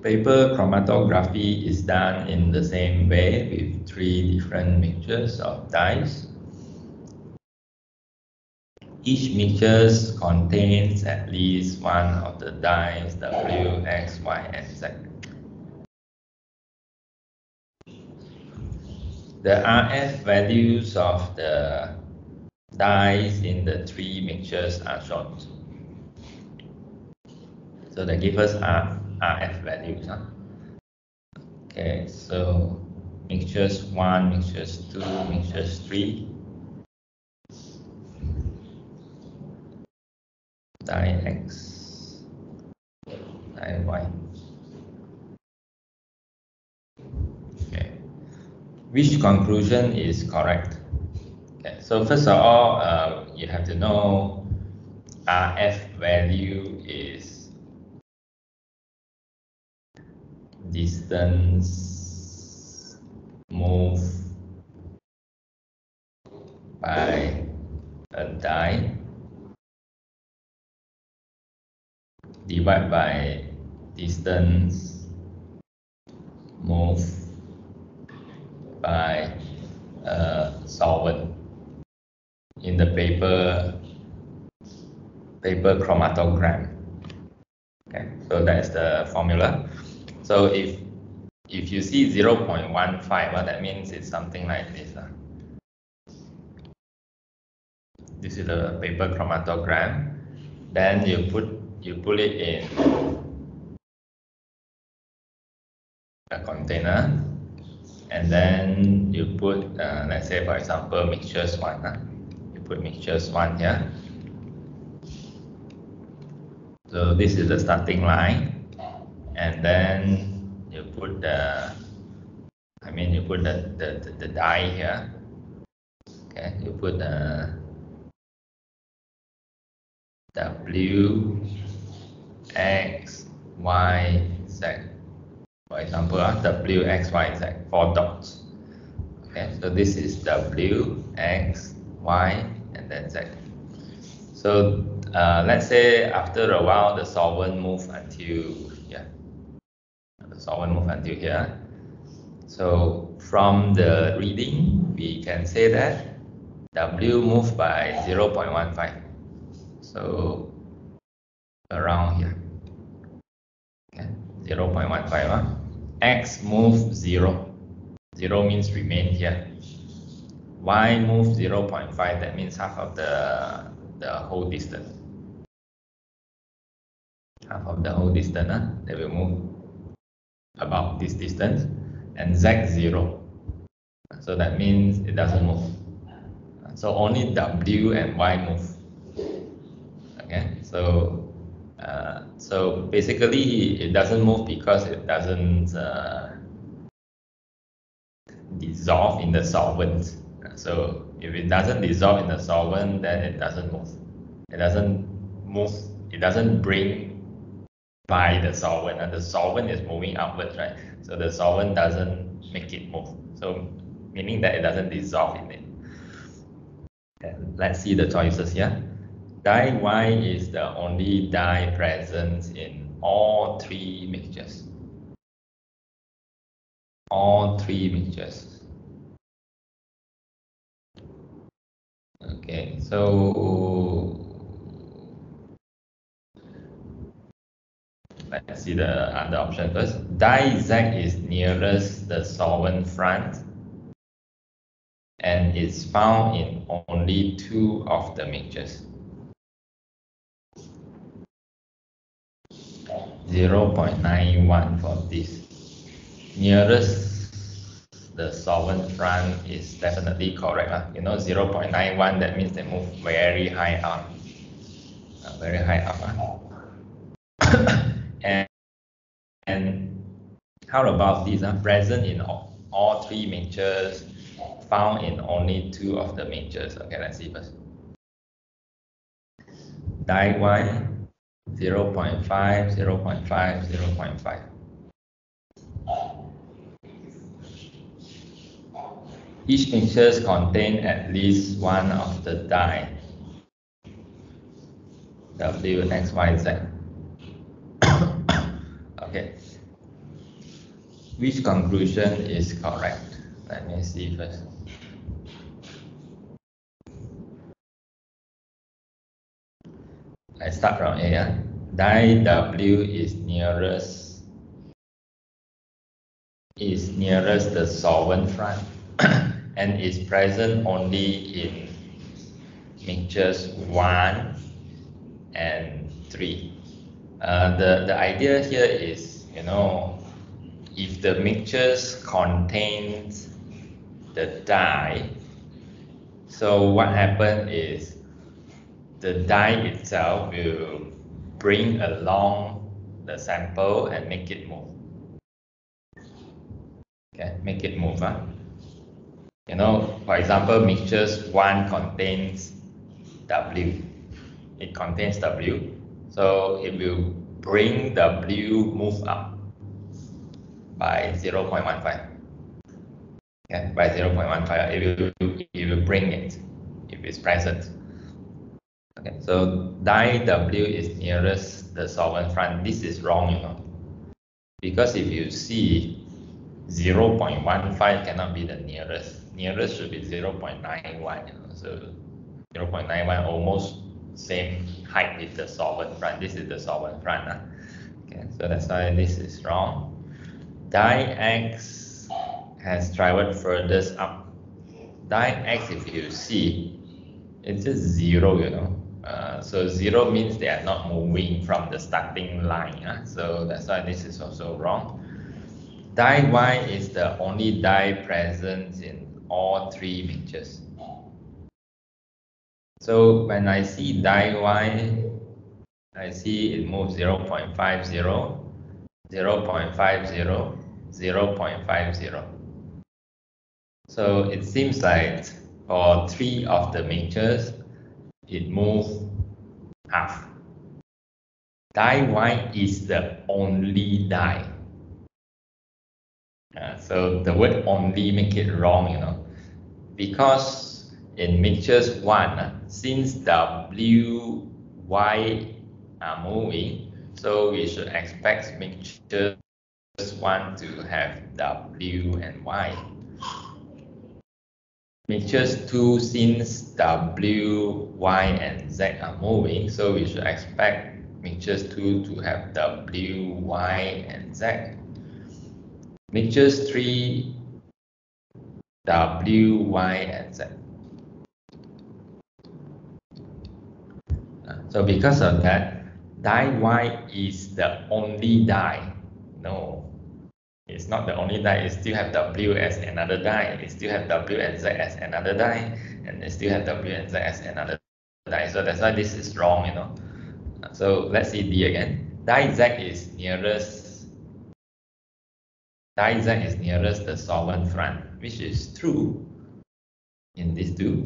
paper chromatography is done in the same way with 3 different mixtures of dyes. Each mixture contains at least one of the dyes W, X, Y, and Z. The RF values of the dyes in the 3 mixtures are shown. So they give us RF values. Huh? Okay, so mixtures 1, mixtures 2, mixtures 3. Dye X, dye Y. Okay. Which conclusion is correct? Okay, so first of all, you have to know RF value is distance moved by a dye divided by distance moved by a solvent in the paper chromatogram. Okay, so that's the formula. So if you see 0.15, well, that means it's something like this. This is the paper chromatogram. Then you put it in a container, and then you put let's say, for example, mixtures 1. You put mixtures 1 here. So this is the starting line, and then you put the dye here. Okay, you put the W, X, Y, Z. For example, W, X, Y, Z, 4 dots. Okay, so this is W, X, Y, and then Z. So let's say after a while the solvent moves until here. The solvent moves until here. So from the reading, we can say that W moved by 0.15. So around here. Okay, 0.15. X moves 0. 0 means remain here. Y moves 0.5. That means half of the whole distance. Half of the whole distance. They will move about this distance. And Z 0. So that means it doesn't move. So only W and Y move. Okay, so basically it doesn't move because it doesn't dissolve in the solvent. So if it doesn't dissolve in the solvent, then it doesn't move. It doesn't move. It doesn't bring by the solvent, and the solvent is moving upwards, right? So the solvent doesn't make it move. So meaning that it doesn't dissolve in it. And let's see the choices here. Dye Y is the only dye present in all 3 mixtures. All 3 mixtures. Okay, so let's see the other option first. Dye Z is nearest the solvent front and is found in only 2 of the mixtures. 0.91 for this. Nearest the solvent front is definitely correct. You know, 0.91, that means they move very high up. Very high up. And how about this? Present in all 3 mixtures, found in only 2 of the mixtures. Okay, let's see first. Dye Y, 0.5, 0.5, 0.5. Each mixture contains at least one of the dye W, X, Y, Z. Okay. Which conclusion is correct? Let me see first. I start from A. Die W is nearest the solvent front and is present only in mixtures 1 and 3. The idea here is, if the mixtures contains the dye, so what happens is the dye itself will bring along the sample and make it move. Okay, make it move. For example, mixtures 1 contains W. It contains W, so it will bring W move up by 0.15. Okay, by 0.15, it will bring it if it's present. Okay, so dye W is nearest the solvent front. This is wrong, because if you see 0.15 cannot be the nearest. Nearest should be 0.91, so 0.91 almost same height with the solvent front. This is the solvent front. Okay, so that's why this is wrong. Dye X has traveled furthest up. Dye X, if you see, it's just 0, so 0 means they are not moving from the starting line. So that's why this is also wrong. Die Y is the only die present in all 3 mixtures. So when I see die Y, I see it moves 0.50, 0.50, 0.50. So it seems like for 3 of the mixtures, it moves half. Die Y is the only die. So the word only make it wrong, because in mixtures 1, since W, Y are moving, so we should expect mixtures 1 to have W and Y. Mixtures 2, since W, Y, and Z are moving, so we should expect mixtures 2 to have W, Y, and Z. Mixtures 3, W, Y, and Z. So because of that, die Y is the only die. No, it's not the only die. It still have W as another die. It still have W and Z as another die, and it still have W and Z as another die. So that's why this is wrong, So let's see D again. Die Z is nearest the solvent front, which is true in these two.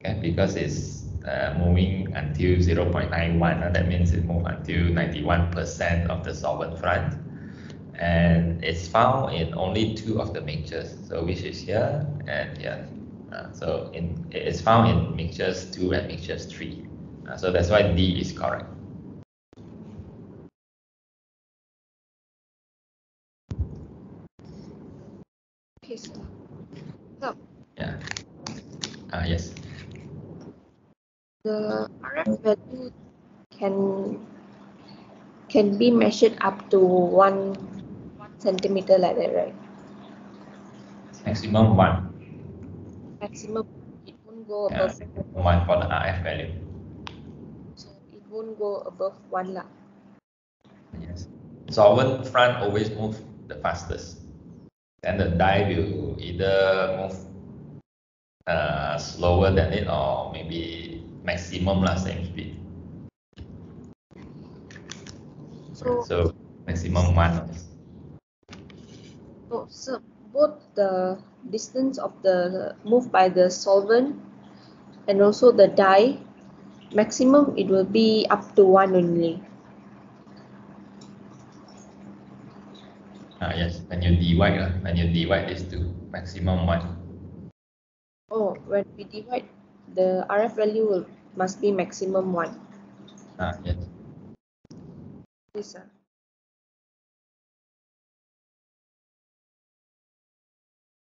Okay, because it's moving until 0.91, that means it moved until 91% of the solvent front, and it's found in only 2 of the mixtures, so which is here and here. So it is found in mixtures 2 and mixtures 3. So that's why D is correct. Okay, sir. So, Yeah. Yes. the RF value can be measured up to 1 centimeter like that, right? Maximum 1. Maximum, it won't go above. 1 for the RF value. So it won't go above 1 lah. Yes. Solvent front always move the fastest. Then the die will either move slower than it or maybe maximum same speed. So maximum 1. So both the distance of the move by the solvent and also the dye, maximum it will be up to 1 only. Yes, when you divide these two, maximum 1. Oh, when we divide, the RF value must be maximum 1. Yes. Yes, sir.